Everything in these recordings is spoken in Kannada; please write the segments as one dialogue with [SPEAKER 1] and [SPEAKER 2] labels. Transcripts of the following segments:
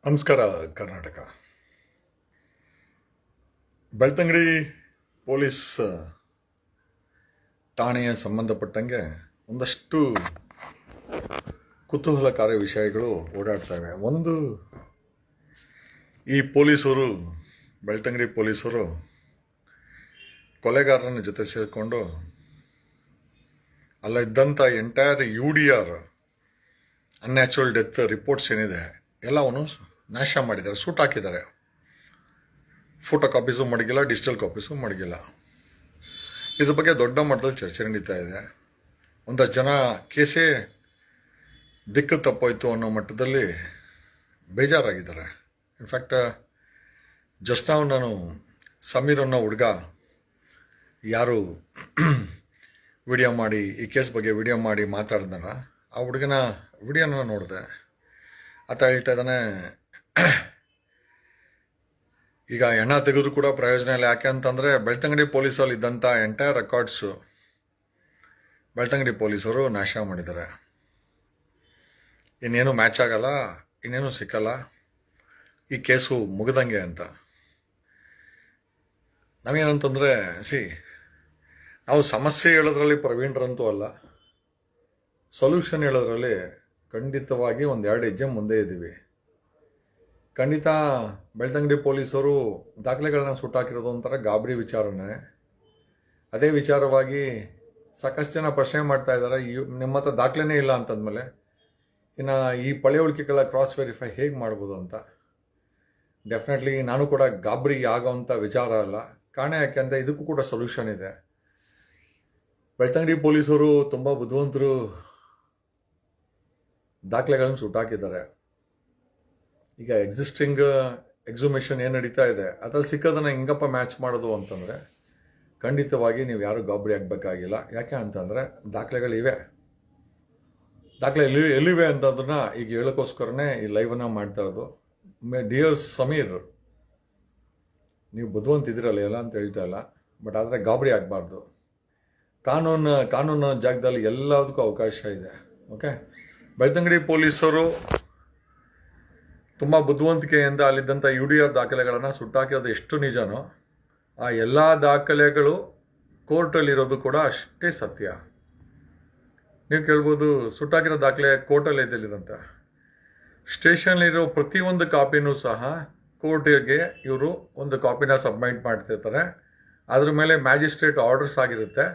[SPEAKER 1] ನಮಸ್ಕಾರ ಕರ್ನಾಟಕ. ಬೆಳ್ತಂಗಡಿ ಪೊಲೀಸ್ ಠಾಣೆಯ ಸಂಬಂಧಪಟ್ಟಂಗೆ ಒಂದಷ್ಟು ಕುತೂಹಲಕಾರಿ ವಿಷಯಗಳು ಓಡಾಡ್ತವೆ. ಒಂದು, ಈ ಪೊಲೀಸರು, ಬೆಳ್ತಂಗಡಿ ಪೊಲೀಸರು ಕೊಲೆಗಾರನ ಜೊತೆ ಸೇರಿಕೊಂಡು ಅಲ್ಲ ಇದ್ದಂಥ entire UDR unnatural death reports ಏನಿದೆ ಎಲ್ಲವನ್ನು ನಾಶ ಮಾಡಿದ್ದಾರೆ, ಸೂಟ್ ಹಾಕಿದ್ದಾರೆ. ಫೋಟೋ ಕಾಪೀಸು ಮಡಗಿಲ್ಲ, ಡಿಜಿಟಲ್ ಕಾಪೀಸು ಮಡಗಿಲ್ಲ. ಇದ್ರ ಬಗ್ಗೆ ದೊಡ್ಡ ಮಟ್ಟದಲ್ಲಿ ಚರ್ಚೆ ನಡೀತಾ ಇದೆ. ಒಂದಷ್ಟು ಜನ ಕೇಸೇ ದಿಕ್ಕು ತಪ್ಪೋಯ್ತು ಅನ್ನೋ ಮಟ್ಟದಲ್ಲಿ ಬೇಜಾರಾಗಿದ್ದಾರೆ. ಇನ್ಫ್ಯಾಕ್ಟ್ ಜಸ್ಟ್ ನಾವು ನಾನು ಸಮೀರ್ ಅನ್ನೋ ಹುಡುಗ ಯಾರು ವಿಡಿಯೋ ಮಾಡಿ ಈ ಕೇಸ್ ಬಗ್ಗೆ ವಿಡಿಯೋ ಮಾಡಿ ಮಾತಾಡ್ದನ, ಆ ಹುಡುಗನ ವಿಡಿಯೋನ ನೋಡಿದೆ. ಆತ ಹೇಳ್ತಾ ಇದ್ದಾನೆ, ಈಗ ಎಣ್ಣ ತೆಗೆದು ಕೂಡ ಪ್ರಯೋಜನ ಇಲ್ಲ. ಯಾಕೆ ಅಂತಂದರೆ ಬೆಳ್ತಂಗಡಿ ಪೊಲೀಸಲ್ಲಿ ಇದ್ದಂಥ ಎಂಟೈರ್ ರೆಕಾರ್ಡ್ಸು ಬೆಳ್ತಂಗಡಿ ಪೊಲೀಸರು ನಾಶ ಮಾಡಿದ್ದಾರೆ. ಇನ್ನೇನು ಮ್ಯಾಚ್ ಆಗಲ್ಲ, ಇನ್ನೇನು ಸಿಕ್ಕಲ್ಲ, ಈ ಕೇಸು ಮುಗಿದಂಗೆ ಅಂತ. ನಾವೇನಂತಂದರೆ ನಾವು ಸಮಸ್ಯೆ ಹೇಳೋದ್ರಲ್ಲಿ ಪ್ರವೀಣರಂತೂ ಅಲ್ಲ, ಸೊಲ್ಯೂಷನ್ ಹೇಳೋದ್ರಲ್ಲಿ ಖಂಡಿತವಾಗಿ ಒಂದೆರಡು ಹೆಜ್ಜೆ ಮುಂದೆ ಇದ್ದೀವಿ. ಖಂಡಿತ ಬೆಳ್ತಂಗಡಿ ಪೊಲೀಸರು ದಾಖಲೆಗಳನ್ನ ಸುಟ್ಟಾಕಿರೋದು ಒಂಥರ ಗಾಬರಿ ವಿಚಾರನೇ. ಅದೇ ವಿಚಾರವಾಗಿ ಸಾಕಷ್ಟು ಜನ ಪ್ರಶ್ನೆ ಮಾಡ್ತಾ ಇದ್ದಾರೆ, ನಿಮ್ಮ ಹತ್ರ ದಾಖಲೆನೇ ಇಲ್ಲ ಅಂತಂದಮೇಲೆ ಇನ್ನು ಈ ಪಳೆಯುಳಿಕೆಗಳ ಕ್ರಾಸ್ ವೆರಿಫೈ ಹೇಗೆ ಮಾಡ್ಬೋದು ಅಂತ. ಡೆಫಿನೆಟ್ಲಿ ನಾನು ಕೂಡ ಗಾಬರಿ ಆಗೋವಂಥ ವಿಚಾರ ಅಲ್ಲ. ಕಾರಣ ಯಾಕೆಂದರೆ ಇದಕ್ಕೂ ಕೂಡ ಸೊಲ್ಯೂಷನ್ ಇದೆ. ಬೆಳ್ತಂಗಡಿ ಪೊಲೀಸರು ತುಂಬ ಬುದ್ಧಿವಂತರು, ದಾಖಲೆಗಳನ್ನು ಸುಟ್ಟಾಕಿದ್ದಾರೆ. ಈಗ ಎಕ್ಸಿಸ್ಟಿಂಗ್ ಎಕ್ಸುಮೇಷನ್ ಏನು ನಡೀತಾ ಇದೆ ಅದ್ರಲ್ಲಿ ಸಿಕ್ಕೋದನ್ನು ಹೆಂಗಪ್ಪ ಮ್ಯಾಚ್ ಮಾಡೋದು ಅಂತಂದರೆ ಖಂಡಿತವಾಗಿ ನೀವು ಯಾರು ಗಾಬರಿ ಆಗಬೇಕಾಗಿಲ್ಲ. ಯಾಕೆ ಅಂತಂದರೆ ದಾಖಲೆಗಳಿವೆ. ದಾಖಲೆ ಎಲ್ಲಿವೆ ಅಂತಂದನ್ನ ಈಗ ಹೇಳೋಕ್ಕೋಸ್ಕರನೇ ಈ ಲೈವನ್ನು ಮಾಡ್ತಾ ಇರೋದು. ಡಿಯರ್ ಸಮೀರ್, ನೀವು ಬುದ್ಧಿವಂತಿದ್ದೀರಲ್ಲ, ಎಲ್ಲ ಅಂತ ಹೇಳ್ತಾ ಇಲ್ಲ, ಬಟ್ ಆದರೆ ಗಾಬರಿ ಆಗಬಾರ್ದು. ಕಾನೂನು ಜಾಗದಲ್ಲಿ ಎಲ್ಲದಕ್ಕೂ ಅವಕಾಶ ಇದೆ. ಓಕೆ, ಬೆಳ್ತಂಗಡಿ ಪೊಲೀಸರು ತುಂಬ ಬುದ್ಧಿವಂತಿಕೆಯಿಂದ ಅಲ್ಲಿದ್ದಂಥ UDR ದಾಖಲೆಗಳನ್ನು ಸುಟ್ಟಾಕಿರೋದು ಎಷ್ಟು ನಿಜನೋ ಆ ಎಲ್ಲ ದಾಖಲೆಗಳು ಕೋರ್ಟಲ್ಲಿರೋದು ಕೂಡ ಅಷ್ಟೇ ಸತ್ಯ. ನೀವು ಕೇಳ್ಬೋದು, ಸುಟ್ಟಾಕಿರೋ ದಾಖಲೆ ಕೋರ್ಟಲ್ಲಿ ಇದೆಲ್ಲಿದಂತ. ಸ್ಟೇಷನ್ಲಿರೋ ಪ್ರತಿಯೊಂದು ಕಾಪಿನೂ ಸಹ ಕೋರ್ಟಿಗೆ ಇವರು ಒಂದು ಕಾಪಿನ ಸಬ್ಮಿಟ್ ಮಾಡ್ತಿರ್ತಾರೆ. ಅದ್ರ ಮೇಲೆ ಮ್ಯಾಜಿಸ್ಟ್ರೇಟ್ ಆರ್ಡರ್ಸ್ ಆಗಿರುತ್ತೆ.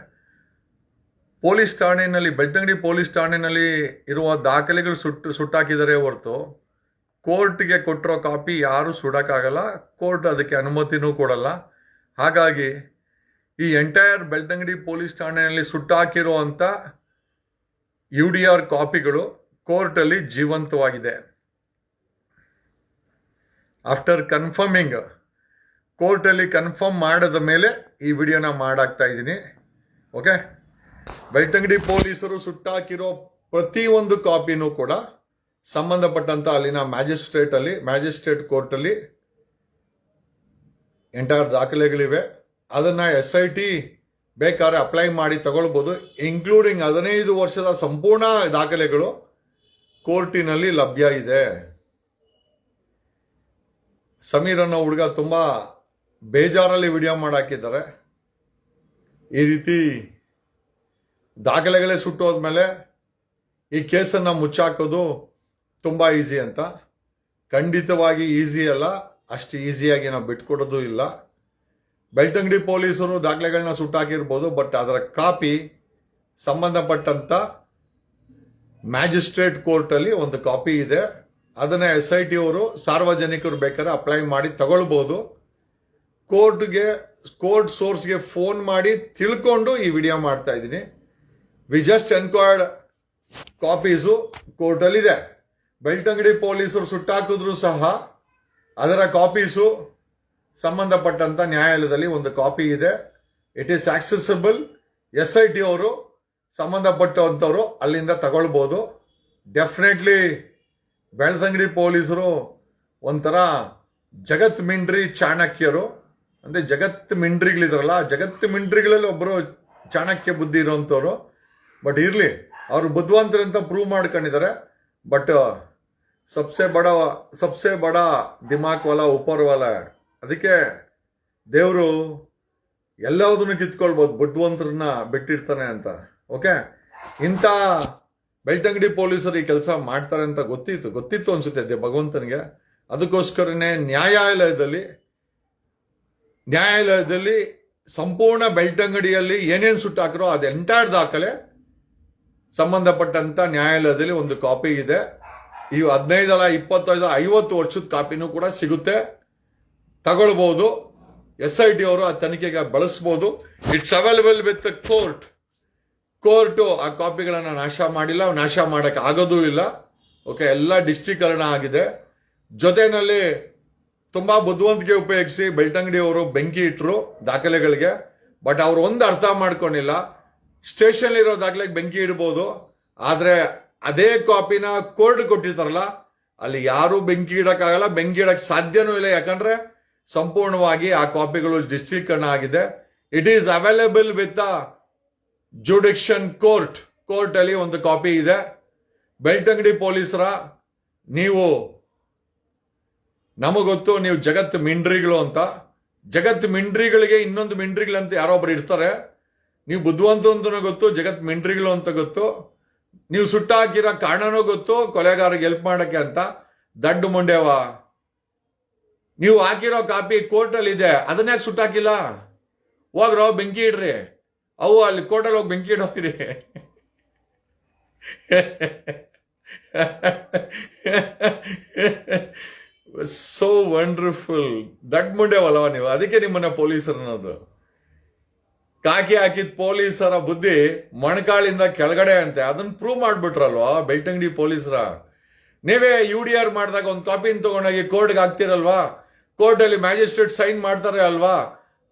[SPEAKER 1] ಪೊಲೀಸ್ ಠಾಣೆಯಲ್ಲಿ, ಬೆಳ್ತಂಗಡಿ ಪೊಲೀಸ್ ಠಾಣೆಯಲ್ಲಿ ಇರುವ ದಾಖಲೆಗಳು ಸುಟ್ಟಾಕಿದರೆ ಹೊರತು ಕೋರ್ಟ್ಗೆ ಕೊಟ್ಟಿರೋ ಕಾಪಿ ಯಾರೂ ಸುಡೋಕ್ಕಾಗಲ್ಲ, ಕೋರ್ಟ್ ಅದಕ್ಕೆ ಅನುಮತಿನೂ ಕೊಡಲ್ಲ. ಹಾಗಾಗಿ ಈ ಎಂಟೈರ್ ಬೆಳ್ತಂಗಡಿ ಪೊಲೀಸ್ ಠಾಣೆಯಲ್ಲಿ ಸುಟ್ಟಾಕಿರುವಂಥ UDR ಕಾಪಿಗಳು ಕೋರ್ಟಲ್ಲಿ ಜೀವಂತವಾಗಿದೆ. ಆಫ್ಟರ್ ಕನ್ಫರ್ಮಿಂಗ್, ಕೋರ್ಟಲ್ಲಿ ಕನ್ಫರ್ಮ್ ಮಾಡಿದ ಮೇಲೆ ಈ ವಿಡಿಯೋನ ಮಾಡಾಕ್ತಾ ಇದ್ದೀನಿ. ಓಕೆ, ಬೆಳ್ತಂಗಡಿ ಪೊಲೀಸರು ಸುಟ್ಟಾಕಿರೋ ಪ್ರತಿಯೊಂದು ಕಾಪಿನೂ ಕೂಡ ಸಂಬಂಧಪಟ್ಟಂಥ ಅಲ್ಲಿನ ಮ್ಯಾಜಿಸ್ಟ್ರೇಟ್ ಕೋರ್ಟಲ್ಲಿ ಎಂಟೈರ್ ದಾಖಲೆಗಳಿವೆ. ಅದನ್ನು SIT ಬೇಕಾದ್ರೆ ಅಪ್ಲೈ ಮಾಡಿ ತಗೊಳ್ಬೋದು. ಇನ್ಕ್ಲೂಡಿಂಗ್ 15 ವರ್ಷದ ಸಂಪೂರ್ಣ ದಾಖಲೆಗಳು ಕೋರ್ಟಿನಲ್ಲಿ ಲಭ್ಯ ಇದೆ. ಸಮೀರ್ ಅನ್ನೋ ಹುಡುಗ ತುಂಬ ಬೇಜಾರಲ್ಲಿ ವಿಡಿಯೋ ಮಾಡಾಕಿದ್ದಾರೆ. ಈ ರೀತಿ ದಾಖಲೆಗಳೇ ಸುಟ್ಟೋದ್ಮೇಲೆ ಈ ಕೇಸನ್ನು ಮುಚ್ಚಾಕೋದು ತುಂಬ ಈಸಿ ಅಂತ. ಖಂಡಿತವಾಗಿ ಈಸಿ ಅಲ್ಲ, ಅಷ್ಟು ಈಸಿಯಾಗಿ ನಾವು ಬಿಟ್ಕೊಡೋದು ಇಲ್ಲ. ಬೆಳ್ತಂಗಡಿ ಪೊಲೀಸರು ದಾಖಲೆಗಳನ್ನ ಸುಟ್ಟಾಕಿರ್ಬೋದು, ಬಟ್ ಅದರ ಕಾಪಿ ಸಂಬಂಧಪಟ್ಟಂಥ ಮ್ಯಾಜಿಸ್ಟ್ರೇಟ್ ಕೋರ್ಟಲ್ಲಿ ಒಂದು ಕಾಪಿ ಇದೆ. ಅದನ್ನು SIT ಅವರು ಸಾರ್ವಜನಿಕರು ಬೇಕಾದ್ರೆ ಅಪ್ಲೈ ಮಾಡಿ ತಗೊಳ್ಬೋದು. ಕೋರ್ಟ್ ಸೋರ್ಸ್ಗೆ ಫೋನ್ ಮಾಡಿ ತಿಳ್ಕೊಂಡು ಈ ವಿಡಿಯೋ ಮಾಡ್ತಾ ಇದ್ದೀನಿ. ವಿ ಜಸ್ಟ್ ಎನ್ಕ್ವೈರ್ಡ್ ಕಾಪೀಸು ಕೋರ್ಟಲ್ಲಿದೆ. ಬೆಳ್ತಂಗಡಿ ಪೊಲೀಸರು ಸುಟ್ಟಾಕಿದ್ರು ಸಹ ಅದರ ಕಾಪೀಸು ಸಂಬಂಧಪಟ್ಟಂಥ ನ್ಯಾಯಾಲಯದಲ್ಲಿ ಒಂದು ಕಾಪಿ ಇದೆ. It is accessible. SIT ಅವರು ಸಂಬಂಧಪಟ್ಟಂಥವ್ರು ಅಲ್ಲಿಂದ ತಗೊಳ್ಬೋದು. ಡೆಫಿನೆಟ್ಲಿ ಬೆಳ್ತಂಗಡಿ ಪೊಲೀಸರು ಒಂಥರ ಜಗತ್ ಮಿಂಡ್ರಿ ಚಾಣಕ್ಯರು. ಅಂದರೆ ಜಗತ್ ಮಿಂಡ್ರಿಗಳಿದಾರಲ್ಲ, ಜಗತ್ ಮಿಂಡ್ರಿಗಳಲ್ಲಿ ಒಬ್ಬರು ಚಾಣಕ್ಯ ಬುದ್ಧಿ ಇರೋಂಥವ್ರು. ಬಟ್ ಇರಲಿ, ಅವರು ಬುದ್ಧಿವಂತರಂತ ಪ್ರೂವ್ ಮಾಡ್ಕೊಂಡಿದ್ದಾರೆ. ಬಟ್ ಸಬ್ಸೆ ಬಡ ದಿಮಾಕ್ ವಾಲ ಉಪರ್ ವಾಲ. ಅದಕ್ಕೆ ದೇವರು ಎಲ್ಲದನ್ನು ಕಿತ್ಕೊಳ್ಬಹುದು, ಬುದ್ಧಿವಂತರನ್ನ ಬಿಟ್ಟಿರ್ತಾನೆ ಅಂತ. ಓಕೆ, ಇಂಥ ಬೆಳ್ತಂಗಡಿ ಪೊಲೀಸರು ಈ ಕೆಲಸ ಮಾಡ್ತಾರೆ ಅಂತ ಗೊತ್ತಿತ್ತು ಅನ್ಸುತ್ತೆ ಭಗವಂತನಿಗೆ. ಅದಕ್ಕೋಸ್ಕರನೇ ನ್ಯಾಯಾಲಯದಲ್ಲಿ ಸಂಪೂರ್ಣ ಬೆಳ್ತಂಗಡಿಯಲ್ಲಿ ಏನೇನು ಸುಟ್ಟಾಕಿರೋ ಅದು ಎಂಟೈರ್ ದಾಖಲೆ ಸಂಬಂಧಪಟ್ಟಂತ ನ್ಯಾಯಾಲಯದಲ್ಲಿ ಒಂದು ಕಾಪಿ ಇದೆ. ಈ 15 ಅಲ್ಲ 25 50 ವರ್ಷದ ಕಾಪಿನೂ ಕೂಡ ಸಿಗುತ್ತೆ, ತಗೊಳ್ಬಹುದು. SIT ಅವರು ಆ ತನಿಖೆಗೆ ಬಳಸಬಹುದು. ಇಟ್ಸ್ ಅವೈಲಬಲ್ ವಿತ್ ಕೋರ್ಟು ಆ ಕಾಪಿಗಳನ್ನ ನಾಶ ಮಾಡಿಲ್ಲ, ನಾಶ ಮಾಡಕ್ಕೆ ಆಗೋದೂ ಇಲ್ಲ. ಓಕೆ, ಎಲ್ಲ ಡಿಸ್ಟ್ರಿಕ್ಟೀಕರಣ ಆಗಿದೆ. ಜೊತೆನಲ್ಲಿ ತುಂಬಾ ಬುದ್ಧಿವಂತಿಕೆ ಉಪಯೋಗಿಸಿ ಬೆಳ್ತಂಗಡಿ ಅವರು ಬೆಂಕಿ ಇಟ್ಟರು ದಾಖಲೆಗಳಿಗೆ. ಬಟ್ ಅವ್ರು ಒಂದು ಅರ್ಥ ಮಾಡ್ಕೊಂಡಿಲ್ಲ, ಸ್ಟೇಷನ್ ಇರೋ ದಾಖಲೆಗೆ ಬೆಂಕಿ ಇಡಬಹುದು, ಆದ್ರೆ ಅದೇ ಕಾಪಿನ ಕೋರ್ಟ್ ಕೊಟ್ಟಿರ್ತಾರಲ್ಲ ಅಲ್ಲಿ ಯಾರು ಬೆಂಕಿ ಇಡಕ್ಕಾಗಲ್ಲ, ಬೆಂಕಿ ಇಡಕ್ ಸಾಧ್ಯನೂ ಇಲ್ಲ. ಯಾಕಂದ್ರೆ ಸಂಪೂರ್ಣವಾಗಿ ಆ ಕಾಪಿಗಳು ಡಿಸ್ಟ್ರಿಕ್ಟೀಕರಣ ಆಗಿದೆ. It is available with the jurisdiction court ಅಲ್ಲಿ ಒಂದು ಕಾಪಿ ಇದೆ. ಬೆಳ್ತಂಗಡಿ ಪೊಲೀಸರ ನೀವು ನಮಗೊತ್ತು ನೀವು ಜಗತ್ ಮಿಂಡ್ರಿಗಳು ಅಂತ. ಜಗತ್ ಮಿಂಡ್ರಿಗಳಿಗೆ ಇನ್ನೊಂದು ಮಿಂಡ್ರಿಗಳಂತ ಯಾರೋ ಒಬ್ರು ಇರ್ತಾರೆ. ನೀವು ಬುದ್ಧಿವಂತ ಅಂತನೂ ಗೊತ್ತು, ಜಗತ್ ಮಿಂಡ್ರಿಗಳು ಅಂತ ಗೊತ್ತು, ನೀವು ಸುಟ್ಟಾಕಿರೋ ಕಾರಣನೂ ಗೊತ್ತು, ಕೊಲೆಗಾರಿಗೆ ಹೆಲ್ಪ್ ಮಾಡಕ್ಕೆ ಅಂತ. ದಡ್ಡ ಮುಂಡೆವ, ನೀವು ಹಾಕಿರೋ ಕಾಪಿ ಕೋರ್ಟಲ್ಲಿ ಇದೆ, ಅದನ್ನ ಯಾಕೆ ಸುಟ್ಟಾಕಿಲ್ಲ? ಹೋಗ್ರೋ ಬೆಂಕಿ ಇಡ್ರಿ, ಅವು ಅಲ್ಲಿ ಕೋರ್ಟಲ್ಲಿ ಹೋಗಿ ಬೆಂಕಿ ಇಡೋಗ್ರಿ. So wonderful. ದಡ್ಡ ಮುಂಡೆವಲ್ಲವ ನೀವು, ಅದಕ್ಕೆ ನಿಮ್ಮನ್ನ ಪೊಲೀಸರು ಅನ್ನೋದು. ಕಾಕಿ ಹಾಕಿದ ಪೊಲೀಸರ ಬುದ್ಧಿ ಮೊಣಕಾಳಿಂದ ಕೆಳಗಡೆ ಅಂತೆ. ಅದನ್ನ ಪ್ರೂವ್ ಮಾಡ್ಬಿಟ್ರಲ್ವಾ ಬೆಳ್ತಂಗಡಿ ಪೊಲೀಸರ. ನೀವೇ UDR ಮಾಡಿದಾಗ ಒಂದು ಕಾಪಿನ ತಗೊಂಡೋಗಿ ಕೋರ್ಟ್ಗೆ ಹಾಕ್ತಿರಲ್ವಾ, ಕೋರ್ಟಲ್ಲಿ ಮ್ಯಾಜಿಸ್ಟ್ರೇಟ್ ಸೈನ್ ಮಾಡ್ತಾರೆ ಅಲ್ವಾ,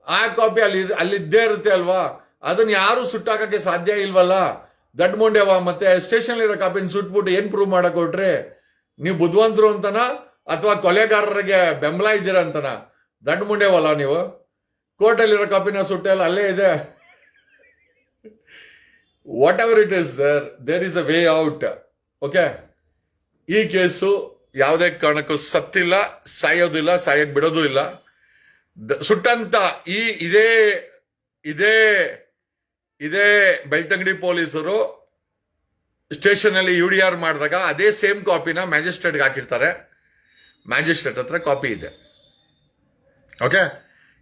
[SPEAKER 1] ಆ ಕಾಪಿ ಅಲ್ಲಿದ್ದೇ ಇರುತ್ತೆ ಅಲ್ವಾ, ಅದನ್ನ ಯಾರು ಸುಟ್ಟಾಕಕ್ಕೆ ಸಾಧ್ಯ ಇಲ್ವಲ್ಲ. ದಡ್ಡ ಮುಂಡೆವ. ಮತ್ತೆ ಸ್ಟೇಷನ್ ಇರೋ ಕಾಪಿನ ಸುಟ್ಬಿಟ್ಟು ಏನ್ ಪ್ರೂವ್ ಮಾಡಕ್ ಕೊಟ್ರಿ? ನೀವು ಬುದ್ಧಿವಂತರು ಅಂತನ ಅಥವಾ ಕೊಲೆಗಾರರಿಗೆ ಬೆಂಬಲ ಇದ್ದೀರಾ ಅಂತನ? ದಡ್ಡ ಮುಂಡೆವಲ್ಲ ನೀವು. ಕೋರ್ಟಲ್ಲಿರೋ ಕಾಪಿನ ಸುಟ್ಟೆಲ್ಲ ಅಲ್ಲೇ ಇದೆ. Whatever it is, there is a way out. Okay, ಈ ಕೇಸು ಯಾವುದೇ ಕಾರಣಕ್ಕೂ ಸತ್ತಿಲ್ಲ, ಸಾಯೋದಿಲ್ಲ, ಸಾಯಕ್ ಬಿಡೋದು ಇಲ್ಲ. ಸುಟ್ಟಂತ ಇದೇ ಬೆಳ್ತಂಗಡಿ ಪೊಲೀಸರು ಸ್ಟೇಷನ್ ಅಲ್ಲಿ UDR ಮಾಡಿದಾಗ ಅದೇ ಸೇಮ್ ಕಾಪಿನ ಮ್ಯಾಜಿಸ್ಟ್ರೇಟ್ಗೆ ಹಾಕಿರ್ತಾರೆ. ಮ್ಯಾಜಿಸ್ಟ್ರೇಟ್ ಹತ್ರ ಕಾಪಿ ಇದೆ. ಓಕೆ,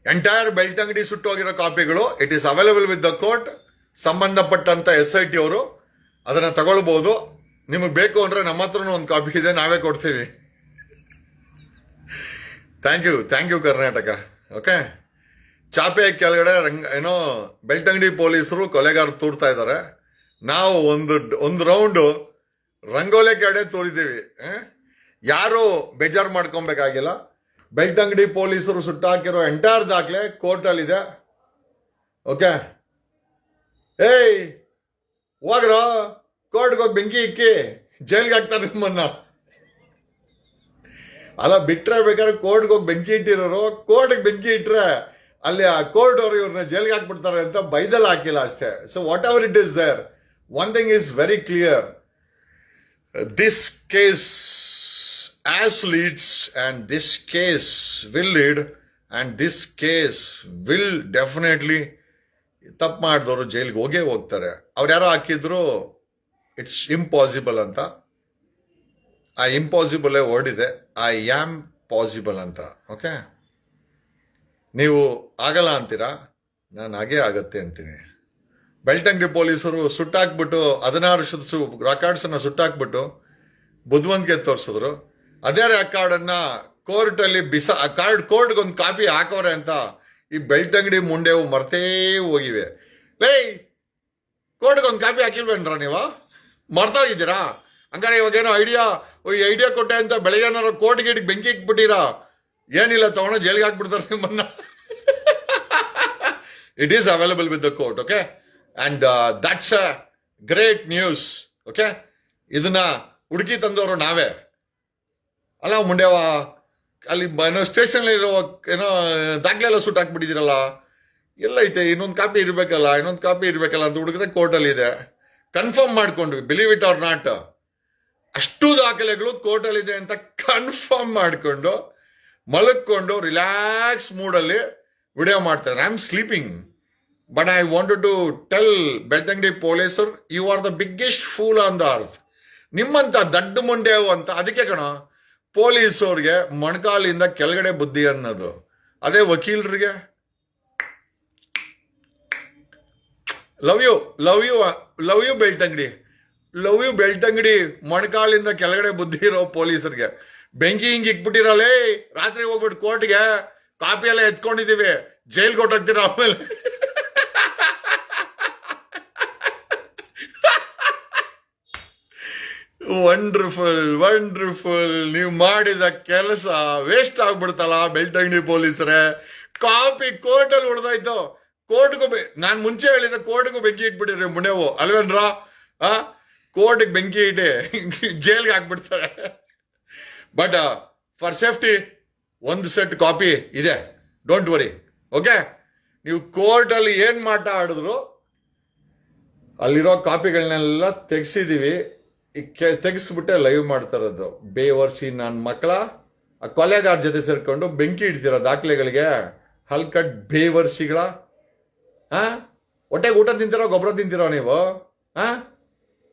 [SPEAKER 1] ಎಂಟೈರ್ ಬೆಳ್ತಂಗಡಿ ಸುಟ್ಟೋಗಿರೋ ಕಾಪಿಗಳು it is available with the court. ಸಂಬಂಧಪಟ್ಟಂತ SIT ಅವರು ಅದನ್ನ ತಗೊಳ್ಬಹುದು. ನಿಮಗೆ ಬೇಕು ಅಂದ್ರೆ ನಮ್ಮ ಹತ್ರನೂ ಒಂದು ಕಾಪಿ ಇದೆ, ನಾವೇ ಕೊಡ್ತೀವಿ. Thank you Karnataka. ಓಕೆ, ಚಾಪೆ ಕೆಳಗಡೆ ಬೆಳ್ತಂಗಡಿ ಪೊಲೀಸರು ಕೊಲೆಗಾರ ತೂರ್ತಾ ಇದ್ದಾರೆ. ನಾವು ಒಂದು ರೌಂಡು ರಂಗೋಲೆ ಕಡೆ ತೋರಿದ್ದೀವಿ. ಯಾರು ಬೇಜಾರು ಮಾಡ್ಕೊಬೇಕಾಗಿಲ್ಲ. ಬೆಳ್ತಂಗಡಿ ಪೊಲೀಸರು ಸುಟ್ಟಾಕಿರೋ ಎಂಟೈರ್ ದಾಖಲೆ ಕೋರ್ಟಲ್ಲಿದೆ. ಓಕೆ, ಹೋಗ್ರೋ ಕೋರ್ಟ್ಗೆ ಹೋಗಿ ಬೆಂಕಿ ಇಕ್ಕಿ, ಜೈಲ್ಗೆ ಹಾಕ್ತಾರೆ ನಿಮ್ಮನ್ನ. ಅಲ್ಲ, ಬಿಟ್ರೆ ಬೇಕಾದ್ರೆ ಕೋರ್ಟ್ಗೆ ಹೋಗಿ ಬೆಂಕಿ ಇಟ್ಟಿರೋರು ಕೋರ್ಟ್ಗೆ ಬೆಂಕಿ ಇಟ್ರೆ ಅಲ್ಲಿ ಆ ಕೋರ್ಟ್ ಅವರು ಇವ್ರನ್ನ ಜೈಲ್ಗೆ ಹಾಕ್ಬಿಡ್ತಾರೆ ಅಂತ ಬೈದಲ್ ಹಾಕಿಲ್ಲ ಅಷ್ಟೇ. So whatever it is there, one thing is very clear, this case as leads and this case will lead and this case will definitely ತಪ್ಪು ಮಾಡಿದವರು ಜೈಲಿಗೆ ಹೋಗೇ ಹೋಗ್ತಾರೆ. ಅವ್ರು ಯಾರೋ ಹಾಕಿದ್ರು ಇಟ್ಸ್ ಇಂಪಾಸಿಬಲ್ ಅಂತ. ಆ ಇಂಪಾಸಿಬಲ್ ವರ್ಡ್ ಇದೆ, ಐ ಆಮ್ ಪಾಸಿಬಲ್ ಅಂತ. ಓಕೆ, ನೀವು ಆಗಲ್ಲ ಅಂತೀರಾ, ನಾನು ಹಾಗೇ ಆಗತ್ತೆ ಅಂತೀನಿ. ಬೆಳ್ತಂಗಡಿ ಪೊಲೀಸರು ಸುಟ್ಟಾಕ್ಬಿಟ್ಟು 16 ವರ್ಷದ ರೆಕಾರ್ಡ್ಸ್ ಅನ್ನ ಸುಟ್ಟಾಕ್ಬಿಟ್ಟು ಬುದ್ಧಿವಂತಿಕೆ ತೋರಿಸಿದ್ರು. ಅದೇ ರೆಕಾರ್ಡನ್ನ ಕೋರ್ಟಲ್ಲಿ ಕೋರ್ಟ್ಗೆ ಒಂದು ಕಾಪಿ ಹಾಕೋರೆ ಅಂತ ಈ ಬೆಳ್ತಂಗಡಿ ಮುಂಡೆವು ಮರ್ತೇ ಹೋಗಿವೆ. ಕೋರ್ಟ್ಗೆ ಒಂದು ಕಾಪಿ ಹಾಕಿಲ್ವೇನ್ರ ನೀವು? ಮರ್ತೋಗಿದ್ದೀರಾ? ಹಂಗಾರೆ ಇವಾಗೇನೋ ಐಡಿಯಾ ಕೊಟ್ಟೆ ಅಂತ ಬೆಳಗ್ಗೆನಾರು ಕೋರ್ಟ್ ಗೇಟಿಗೆ ಬೆಂಕಿ ಇಕ್ಬಿಟ್ಟಿರಾ? ಏನಿಲ್ಲ, ತಗೊಂಡು ಜೈಲಿಗೆ ಹಾಕ್ಬಿಡ್ತಾರೆ ನಿಮ್ಮನ್ನ. It is available with the court. Okay, and that's a great news. Okay, ಇದನ್ನ ಹುಡುಕಿ ತಂದವರು ನಾವೇ ಅಲ್ಲ ಮುಂಡೆವ. ಅಲ್ಲಿ ಸ್ಟೇಷನ್ ಇರೋ ದಾಖಲೆ ಎಲ್ಲ ಸುಟ್ಟು ಹಾಕ್ಬಿಟ್ಟಿದ್ದೀರಲ್ಲ, ಎಲ್ಲೈತೆ? ಇನ್ನೊಂದು ಕಾಪಿ ಇರ್ಬೇಕಲ್ಲ ಅಂತ ಹುಡುಕಿದ್ರೆ ಕೋರ್ಟಲ್ಲಿ ಇದೆ. ಕನ್ಫರ್ಮ್ ಮಾಡ್ಕೊಂಡ್ವಿ, ಬಿಲೀವ್ ಇಟ್ ಆರ್ ನಾಟ್. ಅಷ್ಟು ದಾಖಲೆಗಳು ಕೋರ್ಟಲ್ಲಿದೆ ಅಂತ ಕನ್ಫರ್ಮ್ ಮಾಡಿಕೊಂಡು ಮಲಕ್ಕೊಂಡು ರಿಲ್ಯಾಕ್ಸ್ ಮೂಡಲ್ಲಿ ವಿಡಿಯೋ ಮಾಡ್ತಾರೆ. I am sleeping, but I wanted to tell Belthangady ಪೊಲೀಸರು, you are the biggest fool on the earth. ನಿಮ್ಮಂತ ದಡ್ಡ ಮುಂಡೆವು ಅಂತ. ಅದಕ್ಕೆ ಕಣ ಪೊಲೀಸವ್ರಿಗೆ ಮೊಣಕಾಲಿಂದ ಕೆಳಗಡೆ ಬುದ್ಧಿ ಅನ್ನೋದು. ಅದೇ ವಕೀಲರಿಗೆ love you love you love you Belthangady, love you Belthangady. ಮೊಣಕಾಲಿಂದ ಕೆಳಗಡೆ ಬುದ್ಧಿ ಇರೋ ಪೊಲೀಸರಿಗೆ ಬೆಂಕಿ ಹಿಂಗ್ ಇಕ್ಬಿಟ್ಟಿರಲ್ಲೇ, ರಾತ್ರಿ ಹೋಗ್ಬಿಟ್ಟು ಕೋರ್ಟ್ಗೆ ಕಾಪಿ ಎಲ್ಲ ಎತ್ಕೊಂಡಿದೀವಿ, ಜೈಲ್ಗೆ ಕೊಟ್ಟೋಗ್ತೀರ ಆಮೇಲೆ. Wonderful wonderful. ನೀವು ಮಾಡಿದ ಕೆಲಸ ವೇಸ್ಟ್ ಆಗ್ಬಿಡ್ತಲ್ಲ ಬೆಳ್ತಂಗಡಿ ಪೊಲೀಸರೇ. ಕಾಪಿ ಕೋರ್ಟಲ್ಲಿ ಹೊಡೆದಾಯ್ತು. ಕೋರ್ಟ್ಗೂ ನಾನು ಮುಂಚೆ ಹೇಳಿದ ಕೋರ್ಟ್ಗೂ ಬೆಂಕಿ ಇಟ್ಬಿಟ್ಟಿರಿ ಮುನೇವು ಅಲ್ವೇನ್ರಾ? ಕೋರ್ಟ್ಗೆ ಬೆಂಕಿ ಇಟ್ಟು ಜೈಲ್ಗೆ ಹಾಕ್ಬಿಡ್ತಾರೆ. ಬಟ್ ಫಾರ್ ಸೇಫ್ಟಿ ಒಂದು ಸೆಟ್ ಕಾಪಿ ಇದೆ, ಡೋಂಟ್ ವರಿ. ಓಕೆ, ನೀವು ಕೋರ್ಟಲ್ಲಿ ಏನ್ ಮಾಟ ಆಡಿದ್ರು ಅಲ್ಲಿರೋ ಕಾಪಿಗಳನ್ನೆಲ್ಲ ತೆಗ್ಸಿದೀವಿ. ತೆಗೆಸ್ಬಿಟ್ಟೆ ಲೈವ್ ಮಾಡ್ತಾ ಇರೋದು. ಬೇವರ್ಸಿ ನನ್ನ ಮಕ್ಕಳ ಆ ಕೊಲೆಗಾರ ಜೊತೆ ಸೇರ್ಕೊಂಡು ಬೆಂಕಿ ಇಡ್ತೀರ ದಾಖಲೆಗಳಿಗೆ. ಹಲ್ಕಟ್ ಬೇವರ್ಸಿಗಳ. ಹೊಟ್ಟೆಗೆ ಊಟ ತಿಂತಿರೋ ಗೊಬ್ಬರ ತಿಂತಿರೋ ನೀವು?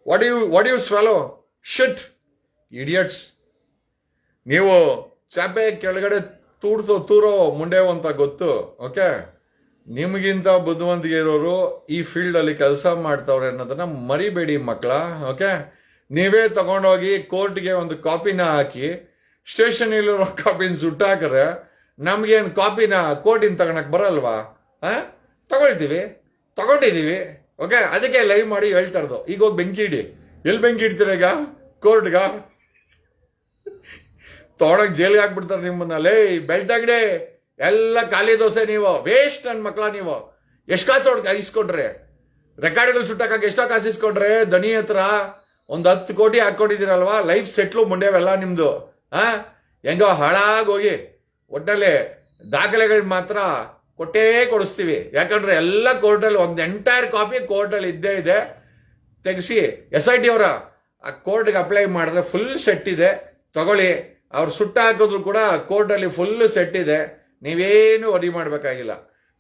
[SPEAKER 1] What you swallow shit idiots. ನೀವು ಚಾಪೆ ಕೆಳಗಡೆ ತೂರೋ ಮುಂಡೆವು ಅಂತ ಗೊತ್ತು. ಓಕೆ, ನಿಮಗಿಂತ ಬುದ್ಧಿವಂತಿಗೆ ಇರೋರು ಈ ಫೀಲ್ಡ್ ಅಲ್ಲಿ ಕೆಲಸ ಮಾಡ್ತಾವ್ರೆ ಅನ್ನೋದನ್ನ ಮರಿಬೇಡಿ ಮಕ್ಕಳ. ಓಕೆ, ನೀವೇ ತಗೊಂಡೋಗಿ ಕೋರ್ಟ್ಗೆ ಒಂದು ಕಾಪಿನ ಹಾಕಿ ಸ್ಟೇಷನ್ ಇಲ್ಲಿರೋ ಕಾಪಿನ ಸುಟ್ಟಾಕ್ರೆ ನಮ್ಗೇನು ಕಾಪಿನ ಕೋರ್ಟಿನ ತಗೊಳಕ್ ಬರಲ್ವಾ? ತಗೊಂಡಿದೀವಿ. ಓಕೆ, ಅದಕ್ಕೆ ಲೈವ್ ಮಾಡಿ ಹೇಳ್ತಾ ಇರೋದು. ಈಗ ಹೋಗಿ ಬೆಂಕಿ ಇಡಿ. ಎಲ್ಲಿ ಬೆಂಕಿ ಇಡ್ತೀರ ಈಗ? ಕೋರ್ಟ್ಗ ತಗೊಳಕ್ ಜೈಲಿಗೆ ಹಾಕ್ಬಿಡ್ತಾರೆ ನಿಮ್ಮನ್ನ. ಲೇ ಬೆಳ್ತಂಗಡಿ ಎಲ್ಲ ಖಾಲಿ ದೋಸೆ ನೀವು. ವೇಸ್ಟ್ ನನ್ನ ಮಕ್ಕಳ ನೀವು. ಎಷ್ಟು ಕಾಸು ಇಸ್ಕೊಂಡ್ರೆ ರೆಕಾರ್ಡ್ಗಳು ಸುಟ್ಟಾಕ ಎಷ್ಟೋ ಕಾಸು ಇಸ್ಕೊಂಡ್ರೆ ದನಿ ಹತ್ರ 10 ಕೋಟಿ ಹಾಕೊಂಡಿದ್ದೀರಲ್ವಾ? ಲೈಫ್ ಸೆಟ್ಲು ಮುಂಡೆವೆಲ್ಲ ನಿಮ್ದು. ಹೆಂಗೋ ಹಾಳಾಗೋಗಿ. ಒಟ್ಟಲ್ಲಿ ದಾಖಲೆಗಳು ಮಾತ್ರ ಕೊಟ್ಟೇ ಕೊಡಿಸ್ತೀವಿ. ಯಾಕಂದ್ರೆ ಎಲ್ಲ ಕೋರ್ಟಲ್ಲಿ ಒಂದು ಎಂಟೈರ್ ಕಾಪಿ ಕೋರ್ಟಲ್ಲಿ ಇದ್ದೇ ಇದೆ. ತೆಗಿಸಿ SIT ಅವರ ಆ ಕೋರ್ಟ್ಗೆ ಅಪ್ಲೈ ಮಾಡಿದ್ರೆ ಫುಲ್ ಸೆಟ್ ಇದೆ, ತಗೊಳ್ಳಿ. ಅವ್ರು ಸುಟ್ಟ ಹಾಕಿದ್ರು ಕೂಡ ಕೋರ್ಟಲ್ಲಿ ಫುಲ್ ಸೆಟ್ ಇದೆ. ನೀವೇನು ವರಿ ಮಾಡಬೇಕಾಗಿಲ್ಲ.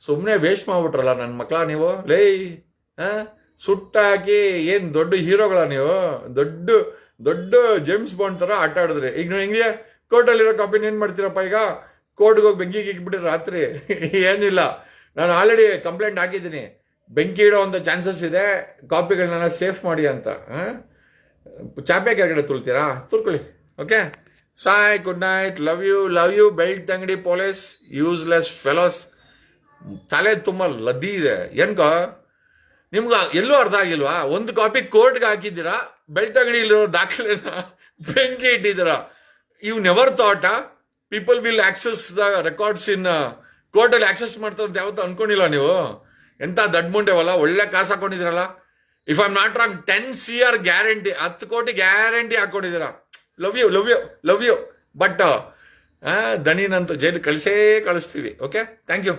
[SPEAKER 1] ಸುಮ್ಮನೆ ವೇಸ್ಟ್ ಮಾಡ್ಬಿಟ್ರಲ್ಲ ನನ್ನ ಮಕ್ಕಳ ನೀವು. ಲೇ ಸುಟ್ಟಾಕಿ ಏನ್ ದೊಡ್ಡ ಹೀರೋಗಳ ನೀವು? ದೊಡ್ಡ ಜೇಮ್ಸ್ ಬಾಂಡ್ ತರ ಆಟ ಆಡಿದ್ರಿ. ಈಗ ನೀವು ಹಿಂಗೆ ಕೋರ್ಟಲ್ಲಿರೋ ಕಾಪಿನ ಏನ್ ಮಾಡ್ತೀರಪ್ಪ? ಈಗ ಕೋರ್ಟ್ಗೆ ಹೋಗಿ ಬೆಂಕಿಗೆ ಇಕ್ಬಿಟ್ರಿ ರಾತ್ರಿ. ಏನಿಲ್ಲ, ನಾನು ಆಲ್ರೆಡಿ ಕಂಪ್ಲೇಂಟ್ ಹಾಕಿದ್ದೀನಿ. ಬೆಂಕಿ ಇಡೋ ಒಂದು ಚಾನ್ಸಸ್ ಇದೆ, ಕಾಪಿಗಳನ್ನ ಸೇಫ್ ಮಾಡಿ ಅಂತ. ಚಾಪೆ ಕೆಳಗಡೆ ತುಳ್ತೀರಾ? ತುಳ್ಕೊಳ್ಳಿ. ಓಕೆ, ಸಾಯ್, good night, love you Belthangady police, useless fellows. ತಲೆ ತುಂಬ ಲದ್ದಿ ಇದೆ. ಏನ್ಕೋ ನಿಮ್ಗ ಎಲ್ಲೂ ಅರ್ಥ ಆಗಿಲ್ವಾ? ಒಂದು ಕಾಪಿ ಕೋರ್ಟ್ಗೆ ಹಾಕಿದ್ದೀರಾ, ಬೆಳ್ತಂಗಡಿಲಿರೋ ದಾಖಲೆನ ಬೆಂಕಿ ಇಟ್ಟಿದ್ದೀರಾ. You never thought people will access the records in ಕೋರ್ಟಲ್ಲಿ ಆಕ್ಸೆಸ್ ಮಾಡ್ತಾರೆ ಅಂತ ಯಾವತ್ತೂ ಅನ್ಕೊಂಡಿಲ್ಲ ನೀವು? ಎಂತ ದಡ್ ಮುಂಡೆವಲ್ಲ, ಒಳ್ಳೆ ಕಾಸು ಹಾಕೊಂಡಿದ್ದೀರಲ್ಲ. If I am not wrong 10 CR guarantee, 10 ಕೋಟಿ ಗ್ಯಾರಂಟಿ ಹಾಕೊಂಡಿದ್ದೀರಾ. ಲವ್ ಯು ಬಟ್ ದಣಿನಂತೂ ಜೈಲು ಕಳಿಸೇ ಕಳಿಸ್ತೀವಿ. Okay, thank you.